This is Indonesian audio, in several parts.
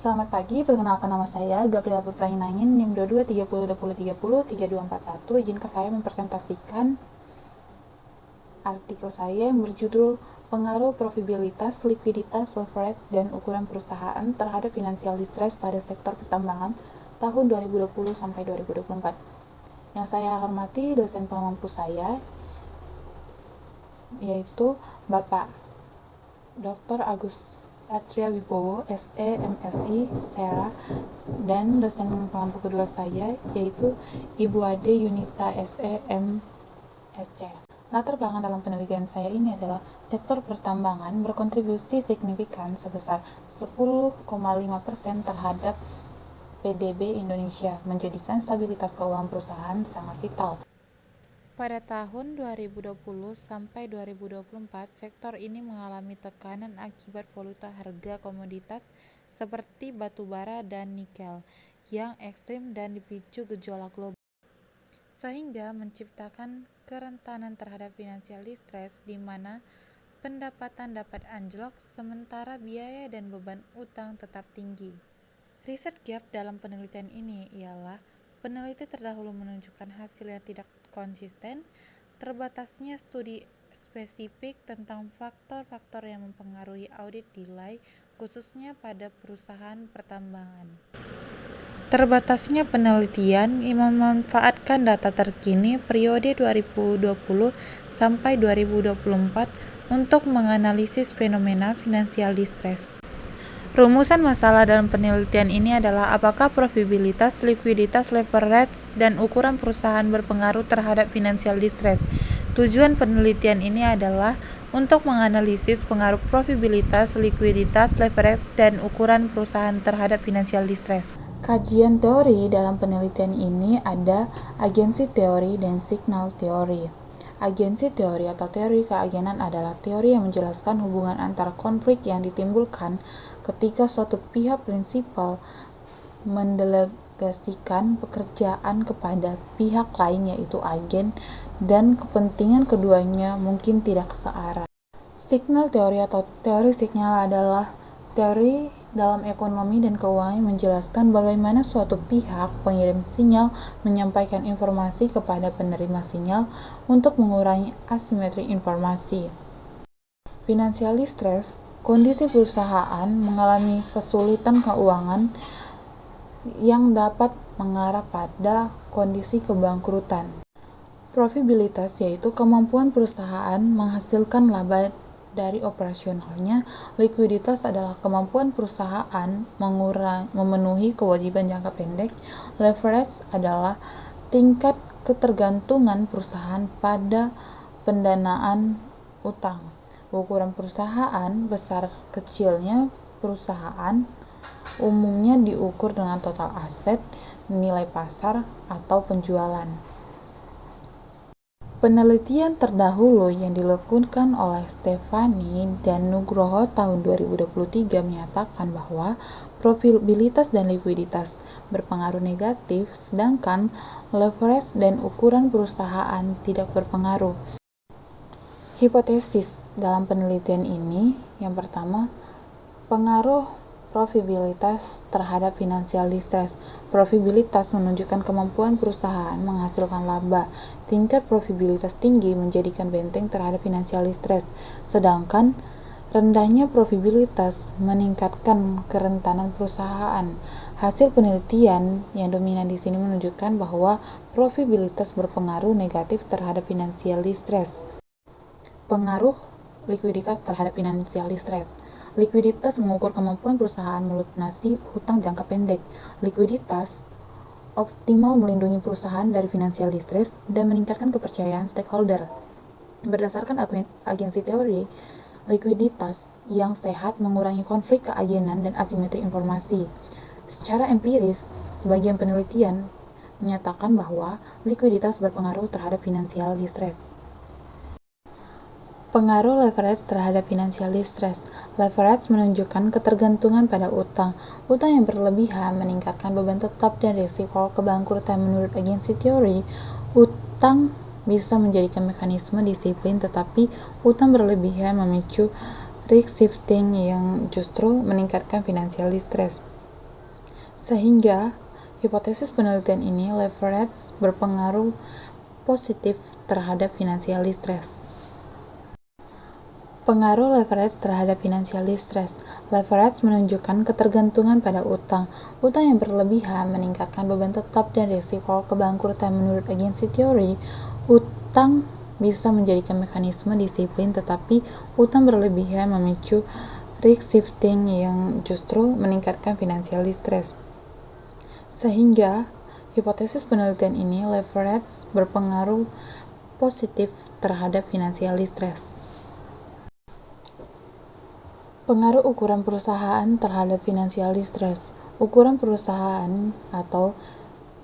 Selamat pagi, perkenalkan nama saya Gabriela Putrahinangin, NIM 223020303241. Izinkan saya mempresentasikan artikel saya yang berjudul Pengaruh Profitabilitas, Likuiditas, Leverage, dan Ukuran Perusahaan terhadap Financial Distress pada Sektor Pertambangan tahun 2020 sampai 2024. Yang saya hormati dosen pengampu saya, yaitu Bapak Dr. Agus Satria Wibowo, SE, MSI, SERA, dan dosen pengampu kedua saya, yaitu Ibu Ade Yunita, SE, MSC. Latar belakang dalam penelitian saya ini adalah sektor pertambangan berkontribusi signifikan sebesar 10,5% terhadap PDB Indonesia, menjadikan stabilitas keuangan perusahaan sangat vital. Pada tahun 2020 sampai 2024, sektor ini mengalami tekanan akibat valuta harga komoditas seperti batu bara dan nikel yang ekstrim dan dipicu gejolak global, sehingga menciptakan kerentanan terhadap financial distress di mana pendapatan dapat anjlok sementara biaya dan beban utang tetap tinggi. Riset gap dalam penelitian ini ialah peneliti terdahulu menunjukkan hasil yang tidak konsisten, terbatasnya studi spesifik tentang faktor-faktor yang mempengaruhi audit nilai, khususnya pada perusahaan pertambangan. Terbatasnya penelitian yang memanfaatkan data terkini periode 2020 sampai 2024 untuk menganalisis fenomena financial distress. Rumusan masalah dalam penelitian ini adalah apakah profitabilitas, likuiditas, leverage, dan ukuran perusahaan berpengaruh terhadap financial distress. Tujuan penelitian ini adalah untuk menganalisis pengaruh profitabilitas, likuiditas, leverage, dan ukuran perusahaan terhadap financial distress. Kajian teori dalam penelitian ini ada agensi teori dan signal teori. Agensi teori atau teori keagenan adalah teori yang menjelaskan hubungan antara konflik yang ditimbulkan ketika suatu pihak prinsipal mendelegasikan pekerjaan kepada pihak lain, yaitu agen, dan kepentingan keduanya mungkin tidak searah. Signal teori atau teori signal adalah teori dalam ekonomi dan keuangan yang menjelaskan bagaimana suatu pihak pengirim sinyal menyampaikan informasi kepada penerima sinyal untuk mengurangi asimetri informasi. Financial distress, kondisi perusahaan mengalami kesulitan keuangan yang dapat mengarah pada kondisi kebangkrutan. Profitabilitas yaitu kemampuan perusahaan menghasilkan laba dari operasionalnya. Likuiditas adalah kemampuan perusahaan memenuhi kewajiban jangka pendek. Leverage adalah tingkat ketergantungan perusahaan pada pendanaan utang. Ukuran perusahaan, besar kecilnya perusahaan umumnya diukur dengan total aset, nilai pasar, atau penjualan. Penelitian terdahulu yang dilakukan oleh Stefani dan Nugroho tahun 2023 menyatakan bahwa profitabilitas dan likuiditas berpengaruh negatif, sedangkan leverage dan ukuran perusahaan tidak berpengaruh. Hipotesis dalam penelitian ini, yang pertama, pengaruh profitabilitas terhadap financial distress. Profitabilitas menunjukkan kemampuan perusahaan menghasilkan laba. Tingkat profitabilitas tinggi menjadikan benteng terhadap financial distress, sedangkan rendahnya profitabilitas meningkatkan kerentanan perusahaan. Hasil penelitian yang dominan di sini menunjukkan bahwa profitabilitas berpengaruh negatif terhadap financial distress. Pengaruh likuiditas terhadap financial distress. Likuiditas mengukur kemampuan perusahaan melunasi hutang jangka pendek. Likuiditas optimal melindungi perusahaan dari financial distress dan meningkatkan kepercayaan stakeholder. Berdasarkan agensi teori, likuiditas yang sehat mengurangi konflik keagenan dan asimetri informasi. Secara empiris, sebagian penelitian menyatakan bahwa likuiditas berpengaruh terhadap financial distress. Pengaruh leverage terhadap financial distress. Leverage menunjukkan ketergantungan pada utang. Utang yang berlebihan meningkatkan beban tetap dan risiko kebangkrutan. Menurut agensi teori, utang bisa menjadikan mekanisme disiplin, tetapi utang berlebihan memicu risk shifting yang justru meningkatkan financial distress. Sehingga hipotesis penelitian ini leverage berpengaruh positif terhadap financial distress. Pengaruh leverage terhadap financial distress. Leverage menunjukkan ketergantungan pada utang. Utang yang berlebihan meningkatkan beban tetap dan risiko kebangkrutan. Menurut agensi teori, utang bisa menjadikan mekanisme disiplin, tetapi utang berlebihan memicu risk shifting yang justru meningkatkan financial distress. Sehingga hipotesis penelitian ini leverage berpengaruh positif terhadap financial distress. Pengaruh ukuran perusahaan terhadap financial distress. Ukuran perusahaan atau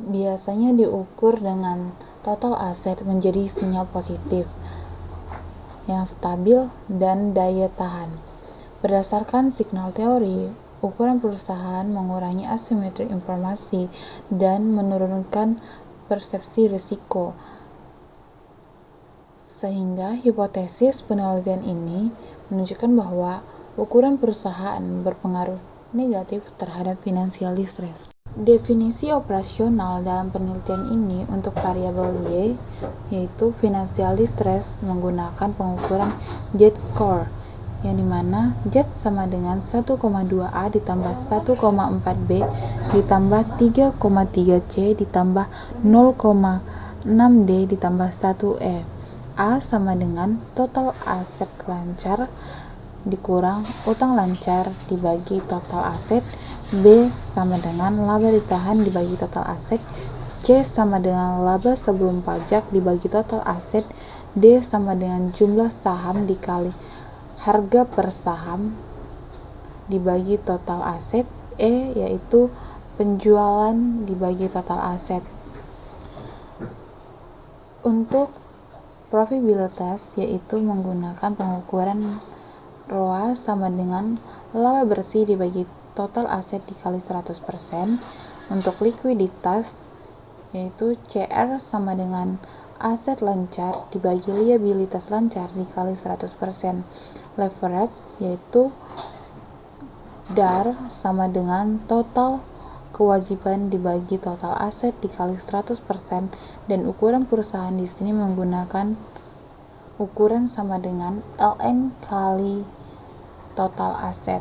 biasanya diukur dengan total aset menjadi sinyal positif yang stabil dan daya tahan. Berdasarkan signal teori, ukuran perusahaan mengurangi asimetri informasi dan menurunkan persepsi risiko. Sehingga hipotesis penelitian ini menunjukkan bahwa ukuran perusahaan berpengaruh negatif terhadap financial distress. Definisi operasional dalam penelitian ini untuk variabel Y, yaitu financial distress, menggunakan pengukuran Z-score, yang dimana Z sama dengan 1,2A ditambah 1,4B ditambah 3,3C ditambah 0,6D ditambah 1E. A sama dengan total aset lancar dikurang utang lancar dibagi total aset, B sama dengan laba ditahan dibagi total aset, C sama dengan laba sebelum pajak dibagi total aset, D sama dengan jumlah saham dikali harga per saham dibagi total aset, E yaitu penjualan dibagi total aset. Untuk profitabilitas yaitu menggunakan pengukuran ROA sama dengan laba bersih dibagi total aset dikali 100%. Untuk likuiditas yaitu CR sama dengan aset lancar dibagi liabilitas lancar dikali 100%. Leverage yaitu DAR sama dengan total kewajiban dibagi total aset dikali 100%, dan ukuran perusahaan di sini menggunakan ukuran sama dengan LN kali total aset.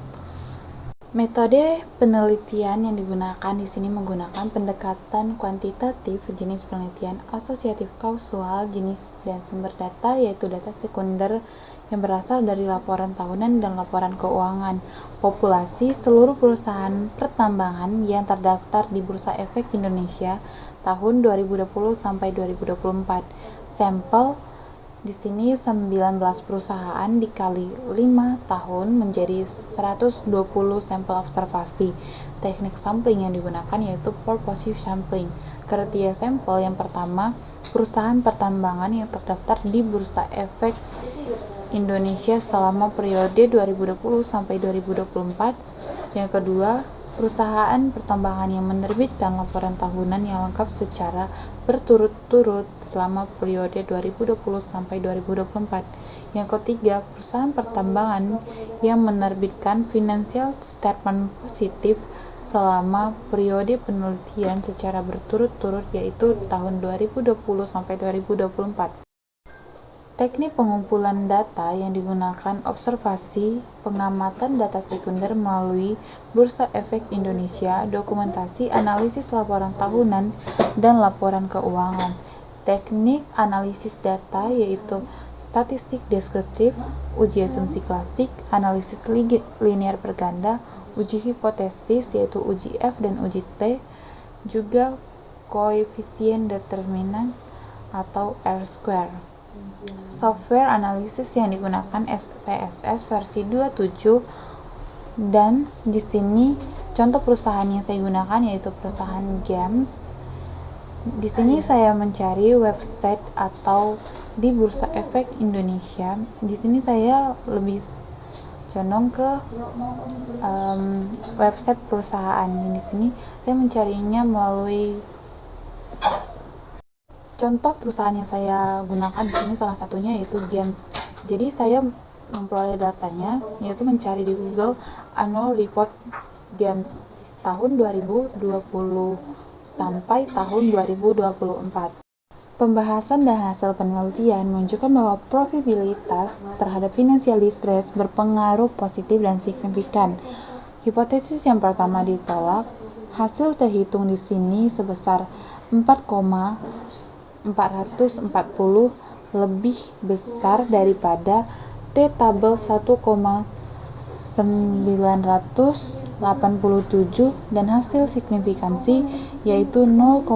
Metode penelitian yang digunakan di sini menggunakan pendekatan kuantitatif, jenis penelitian asosiatif kausal, jenis dan sumber data yaitu data sekunder yang berasal dari laporan tahunan dan laporan keuangan, populasi seluruh perusahaan pertambangan yang terdaftar di Bursa Efek Indonesia tahun 2020 sampai 2024. Sampel di sini 19 perusahaan dikali 5 tahun menjadi 120 sampel observasi. Teknik sampling yang digunakan yaitu purposive sampling. Kriteria sampel yang pertama, perusahaan pertambangan yang terdaftar di Bursa Efek Indonesia selama periode 2020 sampai 2024. Yang kedua, perusahaan pertambangan yang menerbitkan laporan tahunan yang lengkap secara berturut-turut selama periode 2020 sampai 2024. Yang ketiga, perusahaan pertambangan yang menerbitkan financial statement positif selama periode penelitian secara berturut-turut yaitu tahun 2020 sampai 2024. Teknik pengumpulan data yang digunakan observasi, pengamatan data sekunder melalui Bursa Efek Indonesia, dokumentasi, analisis laporan tahunan, dan laporan keuangan. Teknik analisis data yaitu statistik deskriptif, uji asumsi klasik, analisis linear berganda, uji hipotesis yaitu uji F dan uji T, juga koefisien determinan atau R-square. Software analisis yang digunakan SPSS versi 27, dan di sini contoh perusahaan yang saya gunakan yaitu perusahaan Games. Di sini saya mencari website atau di Bursa Efek Indonesia. Di sini saya lebih condong ke website perusahaan. Di sini saya mencarinya melalui contoh perusahaan yang saya gunakan di sini salah satunya yaitu Games. Jadi saya memperoleh datanya yaitu mencari di Google Annual Report Games. tahun 2020 sampai tahun 2024. Pembahasan dan hasil penelitian menunjukkan bahwa probabilitas terhadap financial distress berpengaruh positif dan signifikan. Hipotesis yang pertama ditolak. Hasil terhitung di sini sebesar 4,440 lebih besar daripada T-tabel 1,987 dan hasil signifikansi yaitu 0,000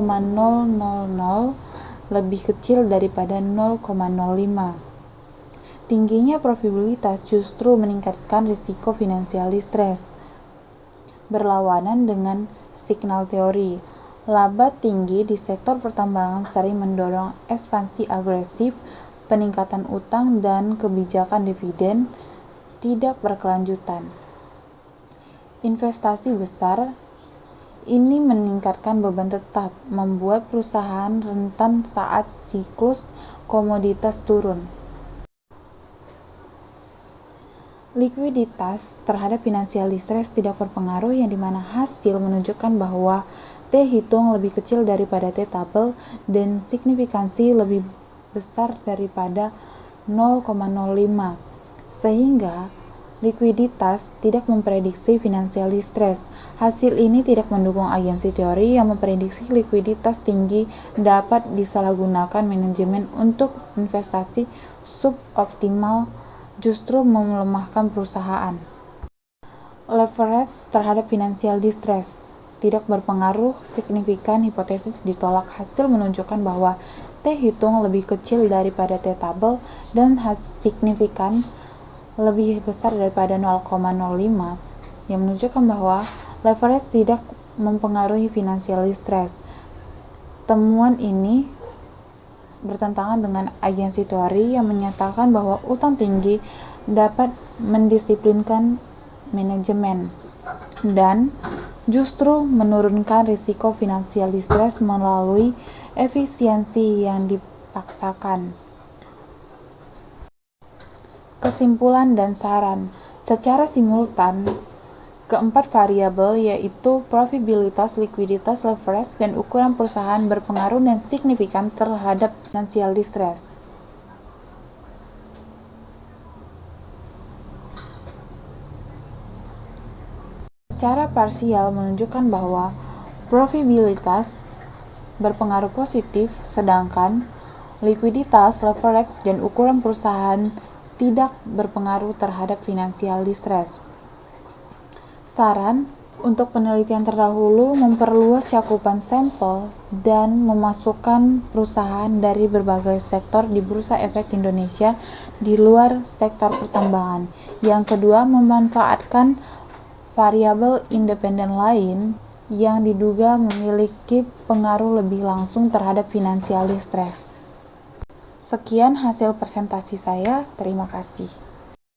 lebih kecil daripada 0,05. Tingginya probabilitas justru meningkatkan risiko financial distress. Berlawanan dengan signal teori, laba tinggi di sektor pertambangan sering mendorong ekspansi agresif, peningkatan utang, dan kebijakan dividen tidak berkelanjutan. Investasi besar ini meningkatkan beban tetap, membuat perusahaan rentan saat siklus komoditas turun. Likuiditas terhadap financial distress tidak berpengaruh, yang dimana hasil menunjukkan bahwa T hitung lebih kecil daripada T tabel dan signifikansi lebih besar daripada 0,05, sehingga likuiditas tidak memprediksi financial distress. Hasil ini tidak mendukung agensi teori yang memprediksi likuiditas tinggi dapat disalahgunakan manajemen untuk investasi suboptimal, justru melemahkan perusahaan. Leverage terhadap financial distress tidak berpengaruh signifikan. Hipotesis ditolak. Hasil menunjukkan bahwa T hitung lebih kecil daripada T tabel dan signifikan lebih besar daripada 0,05, yang menunjukkan bahwa leverage tidak mempengaruhi financial distress. Temuan ini bertentangan dengan agensi teori yang menyatakan bahwa utang tinggi dapat mendisiplinkan manajemen dan justru menurunkan risiko financial distress melalui efisiensi yang dipaksakan. Kesimpulan dan saran. Secara simultan, keempat variabel yaitu probabilitas, likuiditas, leverage, dan ukuran perusahaan berpengaruh dan signifikan terhadap financial distress. Secara parsial menunjukkan bahwa probabilitas berpengaruh positif, sedangkan likuiditas, leverage, dan ukuran perusahaan tidak berpengaruh terhadap financial distress. Saran untuk penelitian terdahulu: memperluas cakupan sampel dan memasukkan perusahaan dari berbagai sektor di Bursa Efek Indonesia di luar sektor pertambangan. Yang kedua, memanfaatkan variabel independen lain yang diduga memiliki pengaruh lebih langsung terhadap financial distress. Sekian hasil presentasi saya. Terima kasih.